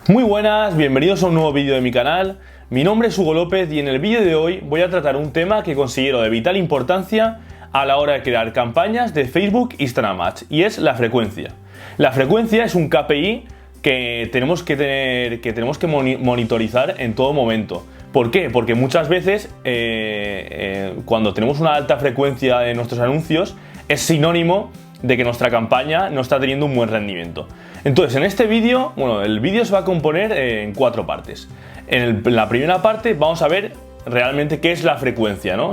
Muy buenas, bienvenidos a un nuevo vídeo de mi canal. Mi nombre es Hugo López y en el vídeo de hoy voy a tratar un tema que considero de vital importancia a la hora de crear campañas de Facebook Instagram Ads, y es la frecuencia. La frecuencia es un KPI que tenemos que monitorizar en todo momento. ¿Por qué? Porque muchas veces cuando tenemos una alta frecuencia de nuestros anuncios es sinónimo de que nuestra campaña no está teniendo un buen rendimiento. Entonces, en este vídeo, el vídeo se va a componer en 4 partes. En la primera parte vamos a ver realmente qué es la frecuencia, ¿no?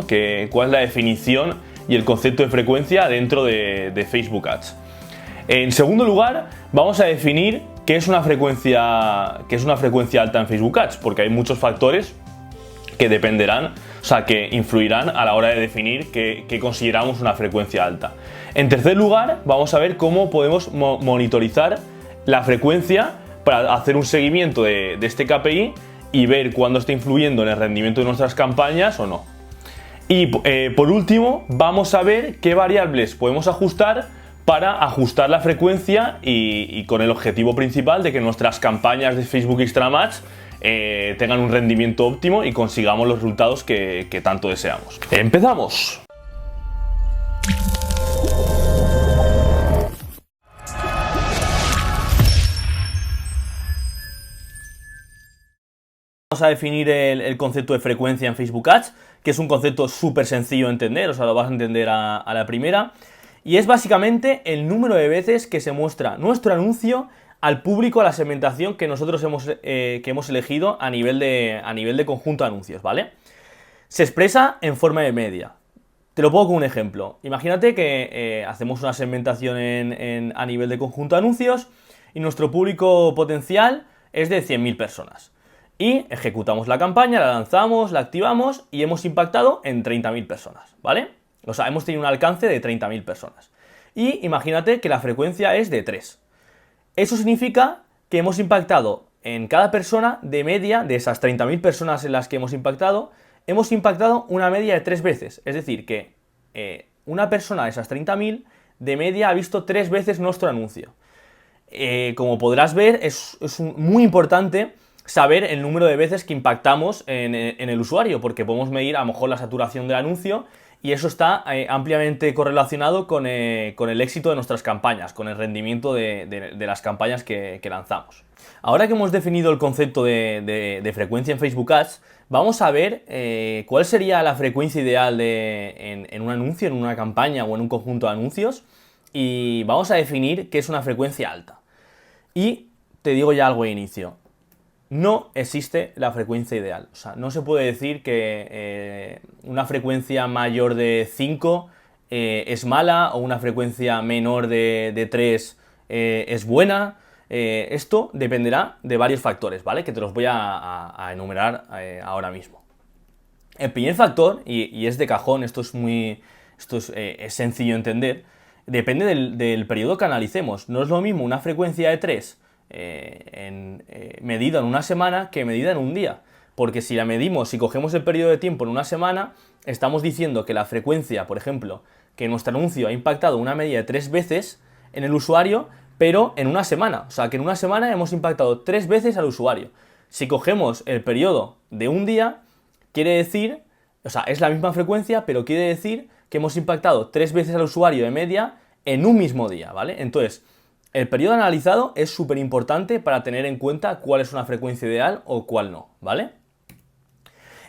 Cuál es la definición y el concepto de frecuencia dentro de Facebook Ads. En segundo lugar, vamos a definir qué es una frecuencia alta en Facebook Ads, porque hay muchos factores que dependerán, que influirán a la hora de definir qué consideramos una frecuencia alta. En tercer lugar, vamos a ver cómo podemos monitorizar la frecuencia para hacer un seguimiento de este KPI y ver cuándo está influyendo en el rendimiento de nuestras campañas o no. Y por último, vamos a ver qué variables podemos ajustar para ajustar la frecuencia y con el objetivo principal de que nuestras campañas de Facebook Instagram Ads tengan un rendimiento óptimo y consigamos los resultados que tanto deseamos. ¡Empezamos! Vamos a definir el concepto de frecuencia en Facebook Ads, que es un concepto súper sencillo de entender, lo vas a entender a la primera. Y es básicamente el número de veces que se muestra nuestro anuncio al público, a la segmentación que nosotros hemos elegido a nivel de conjunto de anuncios, ¿vale? Se expresa en forma de media. Te lo pongo con un ejemplo. Imagínate que hacemos una segmentación a nivel de conjunto de anuncios y nuestro público potencial es de 100.000 personas. Y ejecutamos la campaña, la lanzamos, la activamos y hemos impactado en 30.000 personas, ¿vale? O sea, hemos tenido un alcance de 30.000 personas. Y imagínate que la frecuencia es de 3. Eso significa que hemos impactado en cada persona de media, de esas 30.000 personas en las que hemos impactado una media de 3 veces. Es decir, que una persona de esas 30.000 de media ha visto 3 veces nuestro anuncio. Como podrás ver, es muy importante saber el número de veces que impactamos en el usuario, porque podemos medir a lo mejor la saturación del anuncio y eso está ampliamente correlacionado con el éxito de nuestras campañas, con el rendimiento de las campañas que lanzamos. Ahora que hemos definido el concepto de frecuencia en Facebook Ads, vamos a ver cuál sería la frecuencia ideal en un anuncio, en una campaña o en un conjunto de anuncios, y vamos a definir qué es una frecuencia alta. Y te digo ya algo de inicio. No existe la frecuencia ideal. O sea, no se puede decir que una frecuencia mayor de 5 es mala o una frecuencia menor de 3 es buena. Esto dependerá de varios factores, ¿vale? Que te los voy a enumerar ahora mismo. El primer factor, y es de cajón, esto es sencillo de entender, depende del periodo que analicemos. No es lo mismo una frecuencia de 3 medida en una semana que medida en un día, porque si cogemos el periodo de tiempo en una semana, estamos diciendo que la frecuencia, por ejemplo, que nuestro anuncio ha impactado una media de 3 veces en el usuario, pero en una semana, o sea que en una semana hemos impactado 3 veces al usuario. Si cogemos el periodo de un día, quiere decir, o sea, es la misma frecuencia, pero quiere decir que hemos impactado 3 veces al usuario de media en un mismo día, ¿vale? Entonces, el periodo analizado es súper importante para tener en cuenta cuál es una frecuencia ideal o cuál no, ¿vale?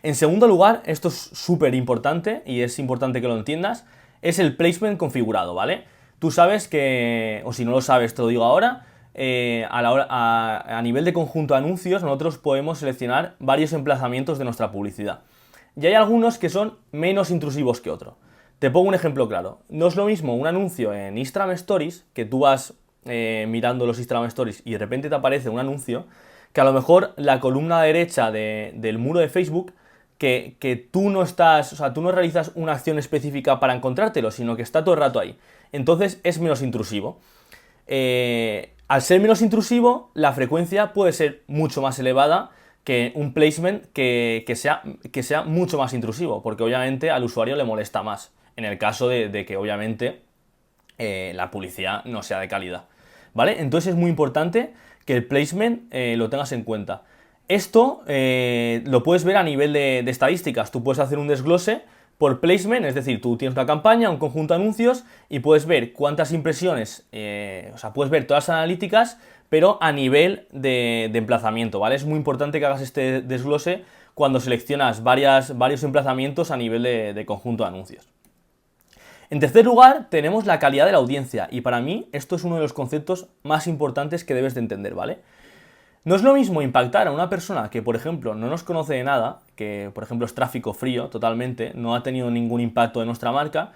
En segundo lugar, esto es súper importante y es importante que lo entiendas, es el placement configurado, ¿vale? Tú sabes que, o si no lo sabes te lo digo ahora, a nivel de conjunto de anuncios nosotros podemos seleccionar varios emplazamientos de nuestra publicidad. Y hay algunos que son menos intrusivos que otros. Te pongo un ejemplo claro. No es lo mismo un anuncio en Instagram Stories, que tú vas mirando los Instagram Stories y de repente te aparece un anuncio, que a lo mejor la columna derecha del muro de Facebook, que tú no estás, o sea, tú no realizas una acción específica para encontrártelo, sino que está todo el rato ahí. Entonces es menos intrusivo. Al ser menos intrusivo, la frecuencia puede ser mucho más elevada que un placement que sea mucho más intrusivo, porque obviamente al usuario le molesta más, en el caso de que obviamente la publicidad no sea de calidad, ¿vale? Entonces es muy importante que el placement lo tengas en cuenta. Esto lo puedes ver a nivel de estadísticas. Tú puedes hacer un desglose por placement, es decir, tú tienes una campaña, un conjunto de anuncios y puedes ver cuántas impresiones, o sea, puedes ver todas las analíticas, pero a nivel de emplazamiento, ¿vale? Es muy importante que hagas este desglose cuando seleccionas varios emplazamientos a nivel de conjunto de anuncios. En tercer lugar, tenemos la calidad de la audiencia, y para mí esto es uno de los conceptos más importantes que debes de entender, ¿vale? No es lo mismo impactar a una persona que, por ejemplo, no nos conoce de nada, que, por ejemplo, es tráfico frío totalmente, no ha tenido ningún impacto de nuestra marca,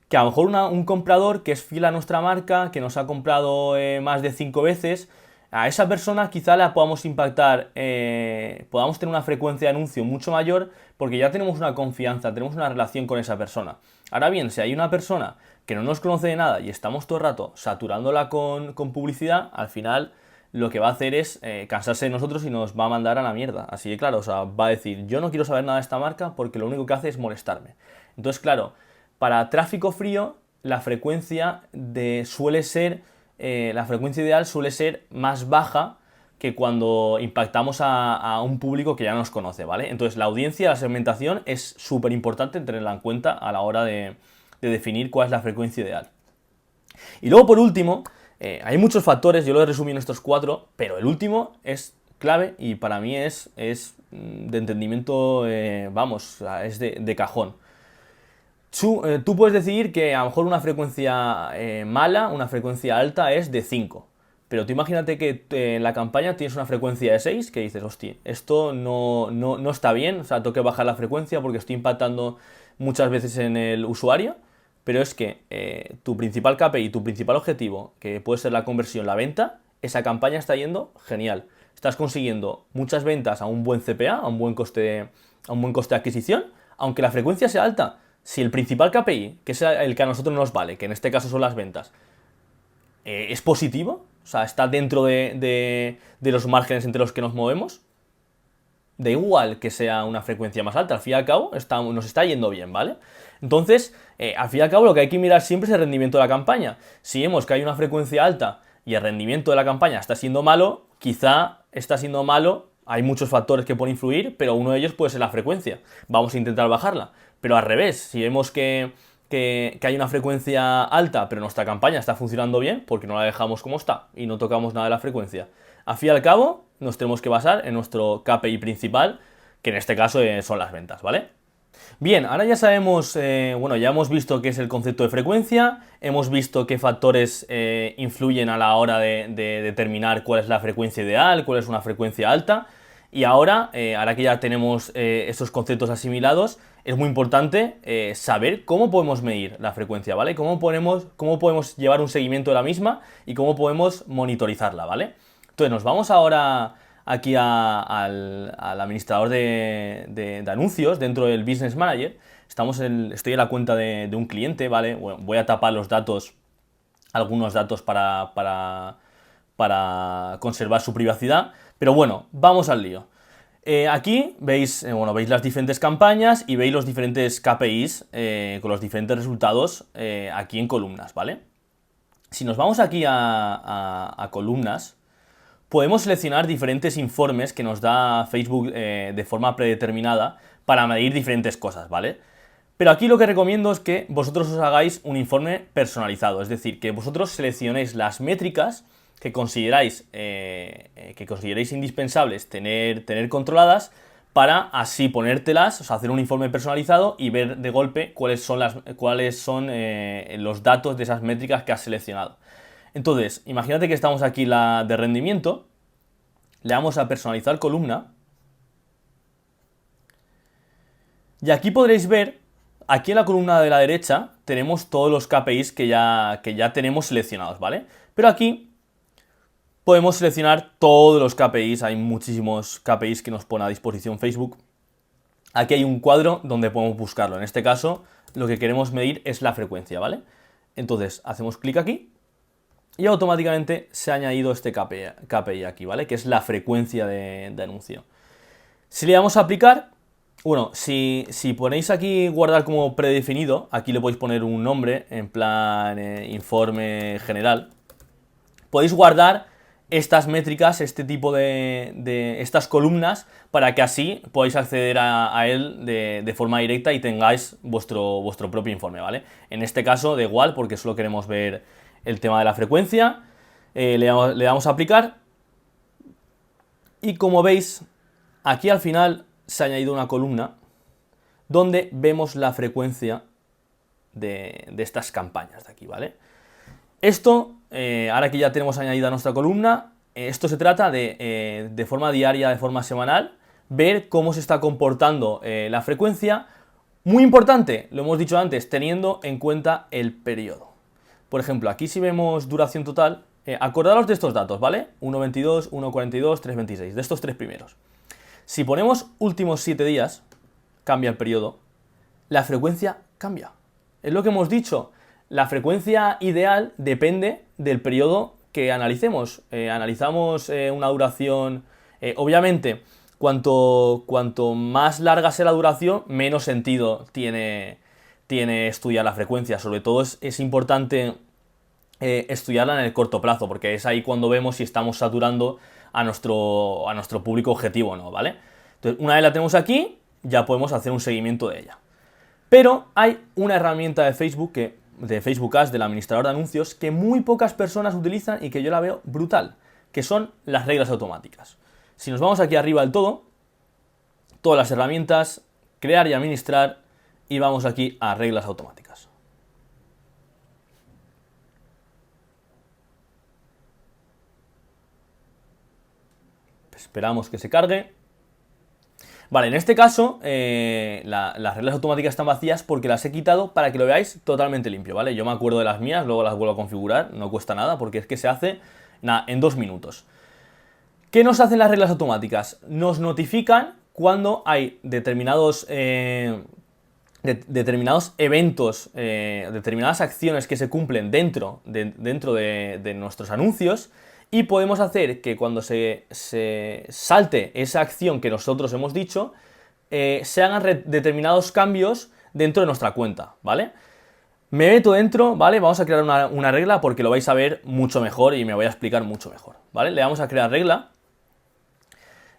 que a lo mejor un comprador que es fiel a nuestra marca, que nos ha comprado más de 5 veces, a esa persona quizá la podamos impactar, podamos tener una frecuencia de anuncio mucho mayor porque ya tenemos una confianza, tenemos una relación con esa persona. Ahora bien, si hay una persona que no nos conoce de nada y estamos todo el rato saturándola con publicidad, al final lo que va a hacer es cansarse de nosotros y nos va a mandar a la mierda. Así que claro, o sea, va a decir, yo no quiero saber nada de esta marca porque lo único que hace es molestarme. Entonces, claro, para tráfico frío, la frecuencia la frecuencia ideal suele ser más baja que cuando impactamos a un público que ya nos conoce, ¿vale? Entonces, la audiencia, la segmentación es súper importante tenerla en cuenta a la hora de definir cuál es la frecuencia ideal. Y luego, por último, hay muchos factores, yo lo he resumido en estos 4, pero el último es clave y para mí es de entendimiento, es de cajón. Tú puedes decidir que a lo mejor una frecuencia mala, una frecuencia alta es de 5. Pero tú imagínate que en la campaña tienes una frecuencia de 6, que dices, hostia, esto no está bien, o sea, tengo que bajar la frecuencia porque estoy impactando muchas veces en el usuario. Pero es que tu principal KPI, tu principal objetivo, que puede ser la conversión, la venta, esa campaña está yendo genial. Estás consiguiendo muchas ventas a un buen CPA, a un buen coste de adquisición, aunque la frecuencia sea alta. Si el principal KPI, que es el que a nosotros nos vale, que en este caso son las ventas, es positivo, o sea, está dentro de los márgenes entre los que nos movemos, da igual que sea una frecuencia más alta, al fin y al cabo nos está yendo bien, ¿vale? Entonces, al fin y al cabo lo que hay que mirar siempre es el rendimiento de la campaña. Si vemos que hay una frecuencia alta y el rendimiento de la campaña está siendo malo, quizá está siendo malo, hay muchos factores que pueden influir, pero uno de ellos puede ser la frecuencia. Vamos a intentar bajarla. Pero al revés, si vemos que hay una frecuencia alta, pero nuestra campaña está funcionando bien, porque no la dejamos como está y no tocamos nada de la frecuencia. Al fin y al cabo, nos tenemos que basar en nuestro KPI principal, que en este caso son las ventas, ¿vale? Bien, ahora ya sabemos, ya hemos visto qué es el concepto de frecuencia, hemos visto qué factores influyen a la hora de determinar cuál es la frecuencia ideal, cuál es una frecuencia alta, y ahora que ya tenemos estos conceptos asimilados, es muy importante saber cómo podemos medir la frecuencia, ¿vale? Cómo podemos llevar un seguimiento de la misma y cómo podemos monitorizarla, ¿vale? Entonces nos vamos ahora aquí al administrador de anuncios dentro del Business Manager. Estoy en la cuenta de un cliente, ¿vale? Bueno, voy a tapar los datos, algunos datos para conservar su privacidad, pero bueno, vamos al lío. Aquí veis las diferentes campañas y veis los diferentes KPIs con los diferentes resultados aquí en columnas, ¿vale? Si nos vamos aquí a columnas, podemos seleccionar diferentes informes que nos da Facebook de forma predeterminada para medir diferentes cosas, ¿vale? Pero aquí lo que recomiendo es que vosotros os hagáis un informe personalizado, es decir, que vosotros seleccionéis las métricas que consideráis indispensables tener controladas para así ponértelas, o sea, hacer un informe personalizado y ver de golpe cuáles son los datos de esas métricas que has seleccionado. Entonces, imagínate que estamos aquí la de rendimiento, le damos a personalizar columna y aquí podréis ver, aquí en la columna de la derecha tenemos todos los KPIs que ya tenemos seleccionados, ¿vale? Pero aquí podemos seleccionar todos los KPIs, hay muchísimos KPIs que nos pone a disposición Facebook. Aquí hay un cuadro donde podemos buscarlo, en este caso lo que queremos medir es la frecuencia, ¿vale? Entonces hacemos clic aquí y automáticamente se ha añadido este KPI aquí, ¿vale? Que es la frecuencia de anuncio. Si le damos a aplicar, bueno, si ponéis aquí guardar como predefinido, aquí le podéis poner un nombre, en plan informe general, podéis guardar estas métricas, este tipo de estas columnas, para que así podáis acceder a él de forma directa y tengáis vuestro propio informe, ¿vale? En este caso da igual porque solo queremos ver el tema de la frecuencia, le damos a aplicar y como veis aquí al final se ha añadido una columna donde vemos la frecuencia de estas campañas de aquí, ¿vale? Esto, ahora que ya tenemos añadida nuestra columna, esto se trata de forma diaria, de forma semanal, ver cómo se está comportando la frecuencia. Muy importante, lo hemos dicho antes, teniendo en cuenta el periodo. Por ejemplo, aquí si vemos duración total, acordaros de estos datos, ¿vale? 1.22, 1.42, 3.26, de estos tres primeros. Si ponemos últimos 7 días, cambia el periodo, la frecuencia cambia. Es lo que hemos dicho. La frecuencia ideal depende del periodo que analicemos. Analizamos una duración, obviamente, cuanto más larga sea la duración, menos sentido tiene estudiar la frecuencia. Sobre todo es importante estudiarla en el corto plazo, porque es ahí cuando vemos si estamos saturando a nuestro público objetivo o no, ¿vale? Entonces, una vez la tenemos aquí, ya podemos hacer un seguimiento de ella. Pero hay una herramienta de Facebook de Facebook Ads, del administrador de anuncios, que muy pocas personas utilizan y que yo la veo brutal, que son las reglas automáticas. Si nos vamos aquí arriba del todo, todas las herramientas, crear y administrar, y vamos aquí a reglas automáticas. Esperamos que se cargue. Vale, en este caso las reglas automáticas están vacías porque las he quitado para que lo veáis totalmente limpio, ¿vale? Yo me acuerdo de las mías, luego las vuelvo a configurar, no cuesta nada porque es que se hace en 2 minutos. ¿Qué nos hacen las reglas automáticas? Nos notifican cuando hay determinados eventos, determinadas acciones que se cumplen dentro de nuestros anuncios. Y podemos hacer que cuando se salte esa acción que nosotros hemos dicho, se hagan determinados cambios dentro de nuestra cuenta, ¿vale? Me meto dentro, ¿vale? Vamos a crear una regla porque lo vais a ver mucho mejor y me voy a explicar mucho mejor, ¿vale? Le damos a crear regla.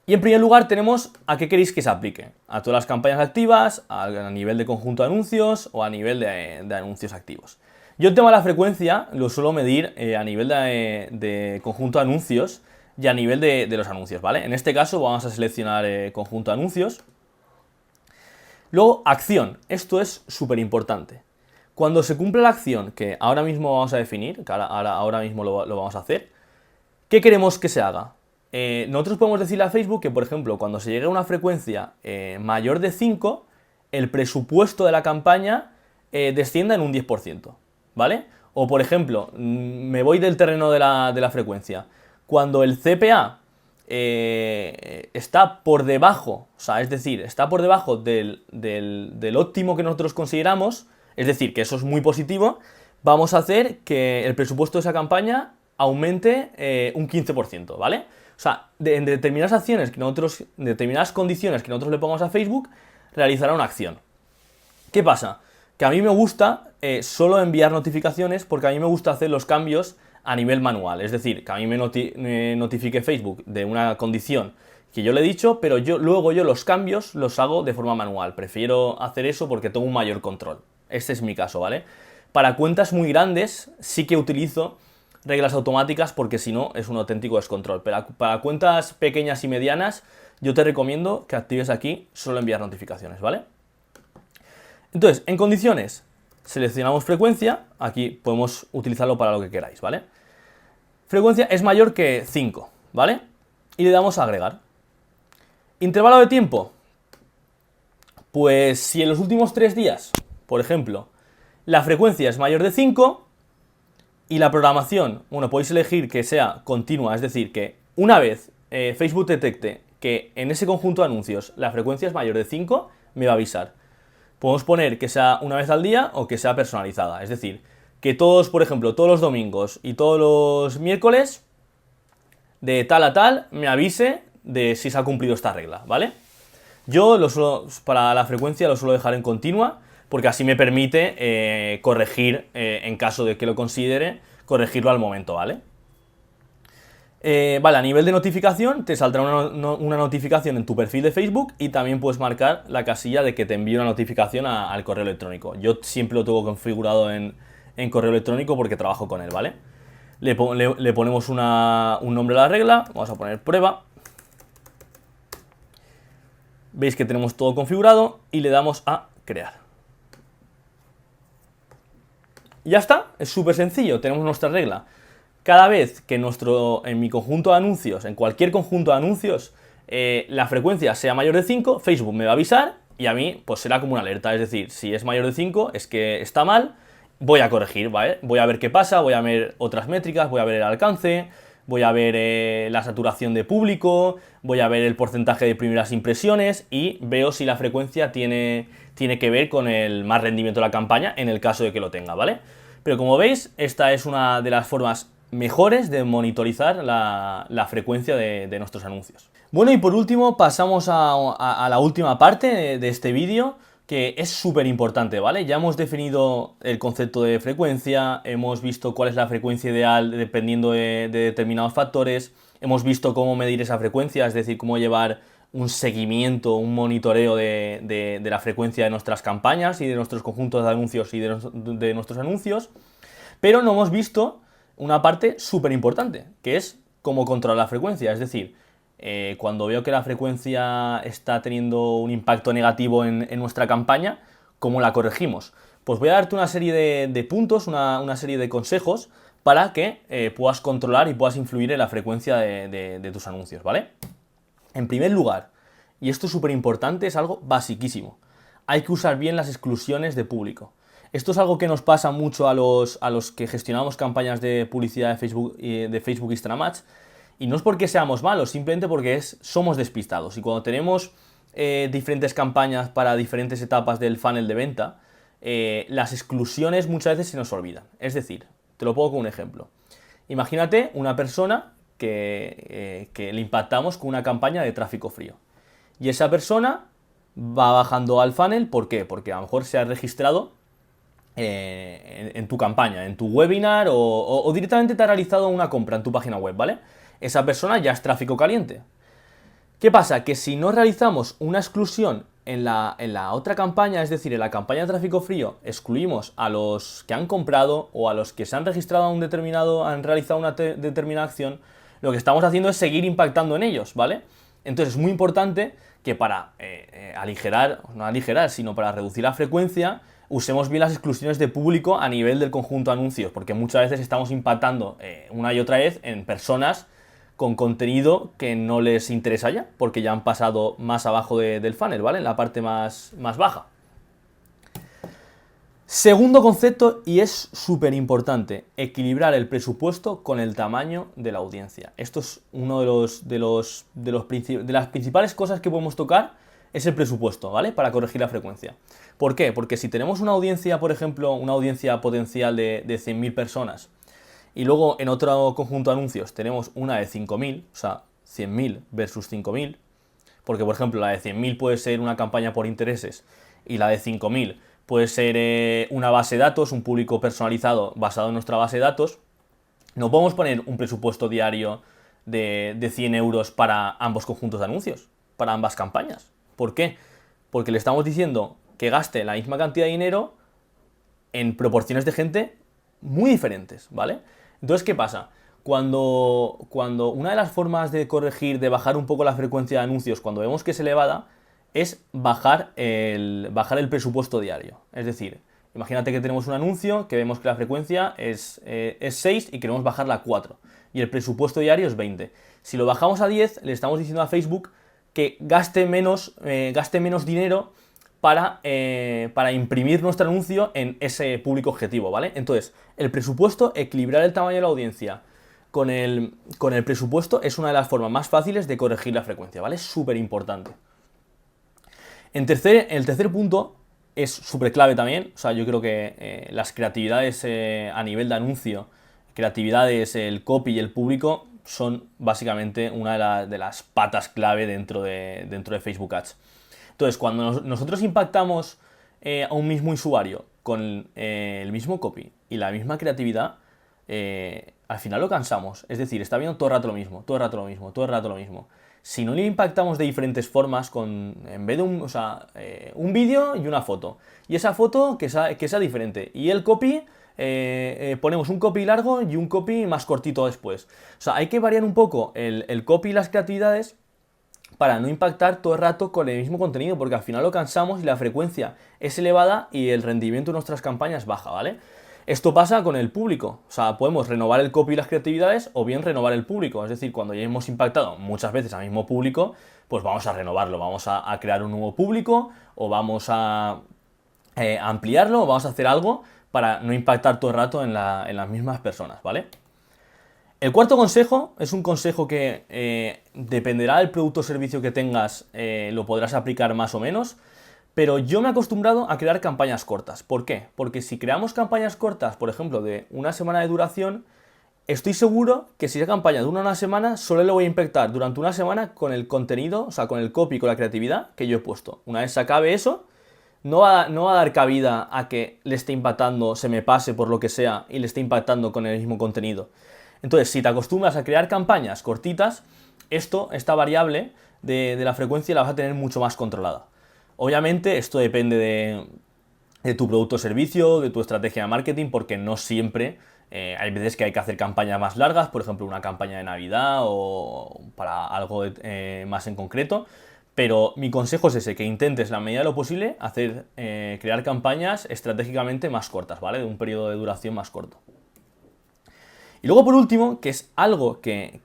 Y en primer lugar tenemos a qué queréis que se aplique. A todas las campañas activas, a nivel de conjunto de anuncios o a nivel de anuncios activos. Yo el tema de la frecuencia lo suelo medir a nivel de conjunto de anuncios y a nivel de los anuncios, ¿vale? En este caso vamos a seleccionar conjunto de anuncios. Luego, acción. Esto es súper importante. Cuando se cumple la acción, que ahora mismo vamos a definir, que ahora mismo lo vamos a hacer, ¿qué queremos que se haga? Nosotros podemos decirle a Facebook que, por ejemplo, cuando se llegue a una frecuencia mayor de 5, el presupuesto de la campaña descienda en un 10%. ¿Vale? O por ejemplo, me voy del terreno de la frecuencia. Cuando el CPA está por debajo, o sea, es decir, está por debajo del óptimo que nosotros consideramos, es decir, que eso es muy positivo, vamos a hacer que el presupuesto de esa campaña aumente un 15%, ¿vale? O sea, en determinadas acciones que nosotros, en determinadas condiciones que nosotros le pongamos a Facebook, realizará una acción. ¿Qué pasa? Que a mí me gusta solo enviar notificaciones porque a mí me gusta hacer los cambios a nivel manual. Es decir, que a mí me notifique Facebook de una condición que yo le he dicho, pero luego yo los cambios los hago de forma manual. Prefiero hacer eso porque tengo un mayor control. Este es mi caso, ¿vale? Para cuentas muy grandes sí que utilizo reglas automáticas porque si no es un auténtico descontrol. Pero para cuentas pequeñas y medianas yo te recomiendo que actives aquí solo enviar notificaciones, ¿vale? Entonces, en condiciones, seleccionamos frecuencia, aquí podemos utilizarlo para lo que queráis, ¿vale? Frecuencia es mayor que 5, ¿vale? Y le damos a agregar. Intervalo de tiempo, pues si en los últimos 3 días, por ejemplo, la frecuencia es mayor de 5 y la programación, bueno, podéis elegir que sea continua, es decir, que una vez Facebook detecte que en ese conjunto de anuncios la frecuencia es mayor de 5, me va a avisar. Podemos poner que sea una vez al día o que sea personalizada. Es decir, que todos, por ejemplo, todos los domingos y todos los miércoles, de tal a tal, me avise de si se ha cumplido esta regla, ¿vale? Yo para la frecuencia lo suelo dejar en continua, porque así me permite corregir, en caso de que lo considere, corregirlo al momento, ¿vale? Vale, a nivel de notificación, te saldrá una notificación en tu perfil de Facebook y también puedes marcar la casilla de que te envíe una notificación al correo electrónico. Yo siempre lo tengo configurado en correo electrónico porque trabajo con él, ¿vale? Le ponemos un nombre a la regla, vamos a poner prueba. Veis que tenemos todo configurado y le damos a crear. Y ya está, es súper sencillo, tenemos nuestra regla. Cada vez que en mi conjunto de anuncios, en cualquier conjunto de anuncios, la frecuencia sea mayor de 5, Facebook me va a avisar y a mí pues será como una alerta. Es decir, si es mayor de 5 es que está mal, voy a corregir, ¿vale? Voy a ver qué pasa, voy a ver otras métricas, voy a ver el alcance, voy a ver la saturación de público, voy a ver el porcentaje de primeras impresiones y veo si la frecuencia tiene que ver con el más rendimiento de la campaña en el caso de que lo tenga, ¿vale? Pero como veis, esta es una de las formas mejores de monitorizar la frecuencia de nuestros anuncios. Bueno, y por último pasamos a la última parte de este vídeo, que es súper importante, ¿vale? Ya hemos definido el concepto de frecuencia, hemos visto cuál es la frecuencia ideal dependiendo de determinados factores, hemos visto cómo medir esa frecuencia, es decir, cómo llevar un seguimiento, un monitoreo de la frecuencia de nuestras campañas y de nuestros conjuntos de anuncios y de nuestros anuncios, pero no hemos visto una parte súper importante, que es cómo controlar la frecuencia. Es decir, cuando veo que la frecuencia está teniendo un impacto negativo en nuestra campaña, ¿cómo la corregimos? Pues voy a darte una serie de puntos, una serie de consejos para que puedas controlar y puedas influir en la frecuencia de tus anuncios, ¿vale? En primer lugar, y esto es súper importante, es algo basiquísimo, hay que usar bien las exclusiones de público. Esto es algo que nos pasa mucho a los que gestionamos campañas de publicidad de Facebook Instagram Ads, y no es porque seamos malos, simplemente porque somos despistados. Y cuando tenemos diferentes campañas para diferentes etapas del funnel de venta, las exclusiones muchas veces se nos olvidan. Es decir, te lo pongo con un ejemplo. Imagínate una persona que le impactamos con una campaña de tráfico frío. Y esa persona va bajando al funnel, ¿por qué? Porque a lo mejor se ha registrado en tu campaña, en tu webinar o directamente te ha realizado una compra en tu página web, ¿vale? Esa persona ya es tráfico caliente. ¿Qué pasa? Que si no realizamos una exclusión en la otra campaña, es decir, en la campaña de tráfico frío, excluimos a los que han comprado o a los que se han registrado han realizado una determinada acción, lo que estamos haciendo es seguir impactando en ellos, ¿vale? Entonces es muy importante que para no aligerar, sino para reducir la frecuencia, usemos bien las exclusiones de público a nivel del conjunto de anuncios, porque muchas veces estamos impactando una y otra vez en personas con contenido que no les interesa ya, porque ya han pasado más abajo del funnel, ¿vale? En la parte más baja. Segundo concepto, y es súper importante, equilibrar el presupuesto con el tamaño de la audiencia. Esto es uno de las principales cosas que podemos tocar, es el presupuesto, ¿vale? Para corregir la frecuencia. ¿Por qué? Porque si tenemos una audiencia, por ejemplo, una audiencia potencial de 100.000 personas, y luego en otro conjunto de anuncios tenemos una de 5.000, o sea, 100.000 versus 5.000, porque por ejemplo la de 100.000 puede ser una campaña por intereses y la de 5.000 puede ser una base de datos, un público personalizado basado en nuestra base de datos, no podemos poner un presupuesto diario de 100 euros para ambos conjuntos de anuncios, para ambas campañas. ¿Por qué? Porque le estamos diciendo que gaste la misma cantidad de dinero en proporciones de gente muy diferentes, ¿vale? Entonces, ¿qué pasa? Cuando una de las formas de corregir, de bajar un poco la frecuencia de anuncios, cuando vemos que es elevada, es bajar el presupuesto diario. Es decir, imagínate que tenemos un anuncio, que vemos que la frecuencia es 6 y queremos bajarla a 4. Y el presupuesto diario es 20. Si lo bajamos a 10, le estamos diciendo a Facebook que gaste menos dinero para imprimir nuestro anuncio en ese público objetivo, ¿vale? Entonces, el presupuesto, equilibrar el tamaño de la audiencia con el presupuesto es una de las formas más fáciles de corregir la frecuencia, ¿vale? Es súper importante. El tercer punto es súper clave también, o sea, yo creo que las creatividades a nivel de anuncio, creatividades, el copy y el público son básicamente una de las patas clave dentro de Facebook Ads. Entonces, cuando nosotros impactamos a un mismo usuario con el mismo copy y la misma creatividad, al final lo cansamos. Es decir, está viendo todo el rato lo mismo, todo el rato lo mismo, todo el rato lo mismo. Si no le impactamos de diferentes formas, en vez de un vídeo y una foto, y esa foto que sea diferente, y el copy, ponemos un copy largo y un copy más cortito después. O sea, hay que variar un poco el copy y las creatividades para no impactar todo el rato con el mismo contenido, porque al final lo cansamos y la frecuencia es elevada y el rendimiento de nuestras campañas baja, ¿vale? Esto pasa con el público, o sea, podemos renovar el copy y las creatividades o bien renovar el público, es decir, cuando ya hemos impactado muchas veces al mismo público, pues vamos a renovarlo, vamos a crear un nuevo público o vamos a ampliarlo o vamos a hacer algo para no impactar todo el rato en las mismas personas, ¿vale? El cuarto consejo es un consejo que dependerá del producto o servicio que tengas, lo podrás aplicar más o menos. Pero yo me he acostumbrado a crear campañas cortas. ¿Por qué? Porque si creamos campañas cortas, por ejemplo, de una semana de duración, estoy seguro que si esa campaña dura una semana, solo le voy a impactar durante una semana con el contenido, o sea, con el copy, con la creatividad que yo he puesto. Una vez se acabe eso, no va a dar cabida a que le esté impactando, se me pase por lo que sea y le esté impactando con el mismo contenido. Entonces, si te acostumbras a crear campañas cortitas, esta variable de la frecuencia la vas a tener mucho más controlada. Obviamente esto depende de tu producto o servicio, de tu estrategia de marketing, porque no siempre, hay veces que hay que hacer campañas más largas, por ejemplo una campaña de Navidad o para algo más en concreto, pero mi consejo es ese, que intentes la medida de lo posible crear campañas estratégicamente más cortas, ¿vale? De un periodo de duración más corto. Y luego por último, que es algo que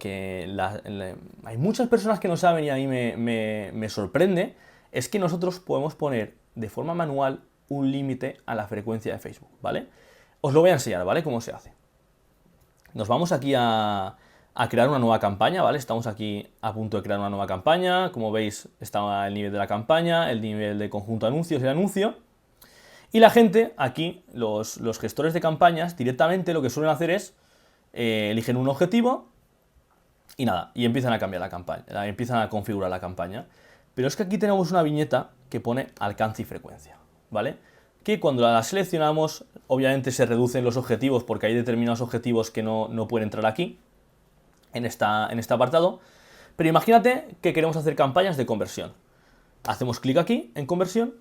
hay muchas personas que no saben y a mí me sorprende, es que nosotros podemos poner de forma manual un límite a la frecuencia de Facebook, ¿vale? Os lo voy a enseñar, ¿vale? Cómo se hace. Nos vamos aquí a crear una nueva campaña, ¿vale? Estamos aquí a punto de crear una nueva campaña. Como veis, está el nivel de la campaña, el nivel de conjunto de anuncios y el anuncio. Y la gente, aquí, los gestores de campañas, directamente lo que suelen hacer es eligen un objetivo y nada, y empiezan a cambiar la campaña, empiezan a configurar la campaña. Pero es que aquí tenemos una viñeta que pone alcance y frecuencia, ¿vale? Que cuando la seleccionamos, obviamente se reducen los objetivos porque hay determinados objetivos que no pueden entrar aquí, en este apartado. Pero imagínate que queremos hacer campañas de conversión. Hacemos clic aquí, en conversión.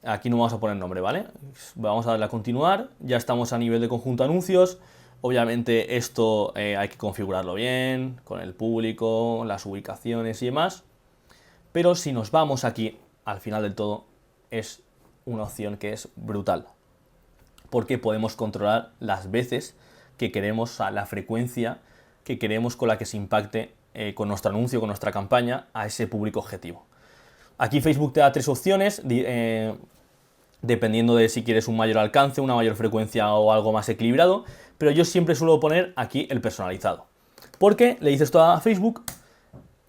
Aquí no vamos a poner nombre, ¿vale? Vamos a darle a continuar. Ya estamos a nivel de conjunto de anuncios. Obviamente esto hay que configurarlo bien, con el público, las ubicaciones y demás. Pero si nos vamos aquí, al final del todo, es una opción que es brutal. Porque podemos controlar las veces que queremos, la frecuencia que queremos con la que se impacte con nuestro anuncio, con nuestra campaña, a ese público objetivo. Aquí Facebook te da tres opciones, dependiendo de si quieres un mayor alcance, una mayor frecuencia o algo más equilibrado. Pero yo siempre suelo poner aquí el personalizado. Porque le dices tú a Facebook,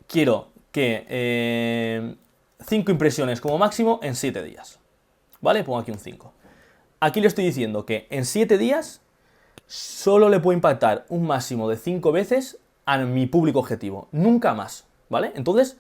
quiero que 5 impresiones como máximo en 7 días. ¿Vale? Pongo aquí un 5. Aquí le estoy diciendo que en 7 días solo le puedo impactar un máximo de 5 veces a mi público objetivo. Nunca más. ¿Vale? Entonces,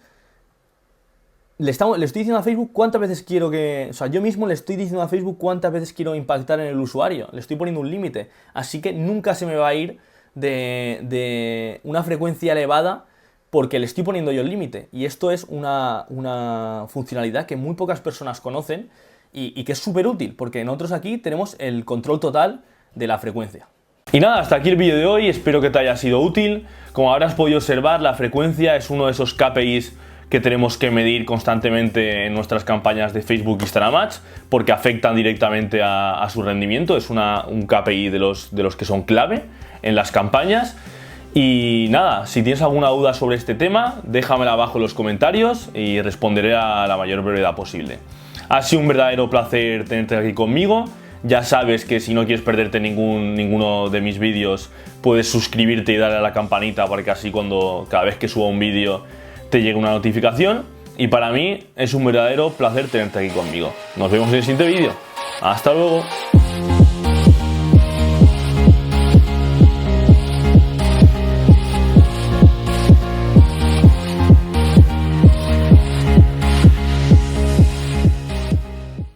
le estoy diciendo a Facebook cuántas veces quiero que... O sea, yo mismo le estoy diciendo a Facebook cuántas veces quiero impactar en el usuario. Le estoy poniendo un límite. Así que nunca se me va a ir de una frecuencia elevada porque le estoy poniendo yo el límite. Y esto es una funcionalidad que muy pocas personas conocen y que es súper útil, porque nosotros aquí tenemos el control total de la frecuencia. Y nada, hasta aquí el vídeo de hoy. Espero que te haya sido útil. Como habrás podido observar, la frecuencia es uno de esos KPIs que tenemos que medir constantemente en nuestras campañas de Facebook, Instagram Ads, porque afectan directamente a su rendimiento. Es un KPI de los que son clave en las campañas. Y nada, si tienes alguna duda sobre este tema, déjamela abajo en los comentarios y responderé a la mayor brevedad posible. Ha sido un verdadero placer tenerte aquí conmigo. Ya sabes que si no quieres perderte ninguno de mis vídeos, puedes suscribirte y darle a la campanita para que así cada vez que suba un vídeo te llegue una notificación. Y para mí es un verdadero placer tenerte aquí conmigo. Nos vemos en el siguiente vídeo. ¡Hasta luego!